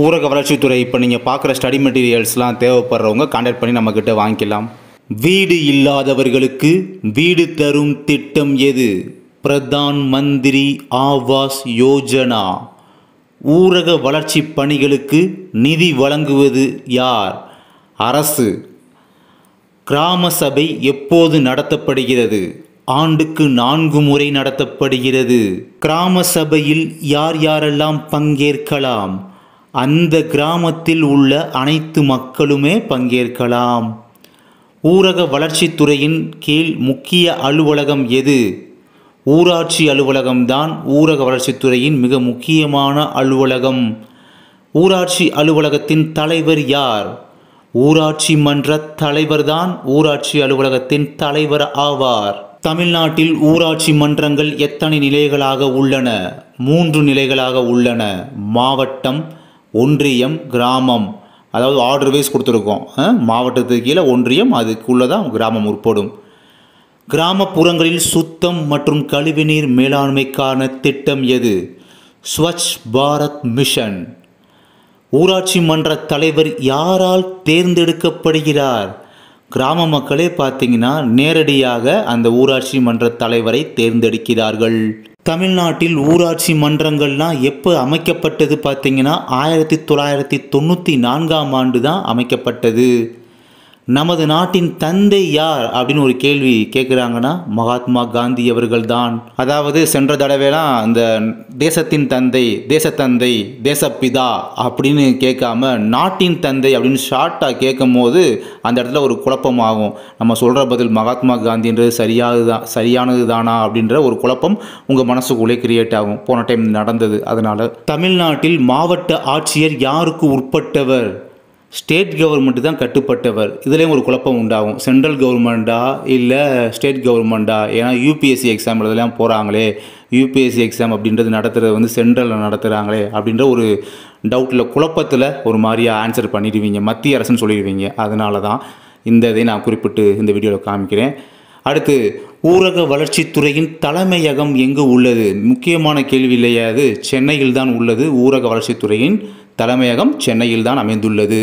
ஊரக வளர்ச்சித்துறை இப்போ நீங்கள் பார்க்குற ஸ்டடி மெட்டீரியல்ஸ்லாம் தேவைப்படுறவங்க கான்டாக்ட் பண்ணி நம்மக்கிட்ட வாங்கிக்கலாம். வீடு இல்லாதவர்களுக்கு வீடு தரும் திட்டம் எது? பிரதான் மந்திரி ஆவாஸ் யோஜனா. ஊரக வளர்ச்சி பணிகளுக்கு நிதி வழங்குவது யார்? அரசு. கிராம சபை எப்போது நடத்தப்படுகிறது? ஆண்டுக்கு 4 முறை நடத்தப்படுகிறது. கிராம சபையில் யார் யாரெல்லாம் பங்கேற்கலாம்? அந்த கிராமத்தில் உள்ள அனைத்து மக்களுமே பங்கேற்கலாம். ஊரக வளர்ச்சித்துறையின் கீழ் முக்கிய அலுவலகம் எது? ஊராட்சி அலுவலகம்தான் ஊரக வளர்ச்சித்துறையின் மிக முக்கியமான அலுவலகம். ஊராட்சி அலுவலகத்தின் தலைவர் யார்? ஊராட்சி மன்ற தலைவர்தான் ஊராட்சி அலுவலகத்தின் தலைவர் ஆவார். தமிழ்நாட்டில் ஊராட்சி மன்றங்கள் எத்தனை நிலைகளாக உள்ளன? 3 நிலைகளாக உள்ளன. மாவட்டம், ஒன்றியம், கிராமம். அதாவது ஆர்டர் வைஸ் கொடுத்துருக்கோம். மாவட்டத்துக்கு கீழே ஒன்றியம், அதுக்குள்ளதான் கிராமம் உட்படும். கிராமப்புறங்களில் சுத்தம் மற்றும் கழிவுநீர் மேலாண்மைக்கான திட்டம் எது? ஸ்வச் பாரத் மிஷன். ஊராட்சி மன்ற தலைவர் யாரால் தேர்ந்தெடுக்கப்படுகிறார்? கிராம மக்களே பார்த்தீங்கன்னா நேரடியாக அந்த ஊராட்சி மன்ற தலைவரை தேர்ந்தெடுக்கிறார்கள். தமிழ்நாட்டில் ஊராட்சி மன்றங்கள்லாம் எப்போ அமைக்கப்பட்டது பார்த்தீங்கன்னா 1994ஆம் ஆண்டு தான் அமைக்கப்பட்டது. நமது நாட்டின் தந்தை யார் அப்படின்னு ஒரு கேள்வி கேட்குறாங்கன்னா மகாத்மா காந்தி அவர்கள் தான். அதாவது சென்ற தடவைலாம் இந்த தேசத்தின் தந்தை, தேசத்தந்தை, தேசப்பிதா அப்படின்னு கேட்காம நாட்டின் தந்தை அப்படின்னு ஷார்ட்டாக கேட்கும் போது அந்த இடத்துல ஒரு குழப்பமாகும். நம்ம சொல்கிற பதில் மகாத்மா காந்தின்றது சரியானது தானா அப்படின்ற ஒரு குழப்பம் உங்கள் மனசுக்குள்ளே கிரியேட் ஆகும். போன டைம் நடந்தது. அதனால் தமிழ்நாட்டில் மாவட்ட ஆட்சியர் யாருக்கு உட்பட்டவர்? ஸ்டேட் கவர்மெண்ட்டு தான் கட்டுப்பட்டவர். இதுலேயும் ஒரு குழப்பம் உண்டாகும். சென்ட்ரல் கவர்மெண்ட்டா இல்லை ஸ்டேட் கவர்மெண்ட்டா? ஏன்னா யூபிஎஸ்சி எக்ஸாம் இதெல்லாம் போகிறாங்களே, யூபிஎஸ்சி எக்ஸாம் அப்படின்றது நடத்துகிறது சென்ட்ரலில் நடத்துகிறாங்களே அப்படின்ற ஒரு டவுட்டில், குழப்பத்தில் ஒரு மாதிரியாக ஆன்சர் பண்ணிடுவீங்க, மத்திய அரசுன்னு சொல்லிடுவீங்க. அதனால தான் இந்த இதை நான் குறிப்பிட்டு இந்த வீடியோவில் காமிக்கிறேன். அடுத்து, ஊரக வளர்ச்சித்துறையின் தலைமையகம் எங்கு உள்ளது? முக்கியமான கேள்வி இல்லையா அது? சென்னையில் தான் உள்ளது. ஊரக வளர்ச்சித்துறையின் தலைமையகம் சென்னையில் தான் அமைந்துள்ளது.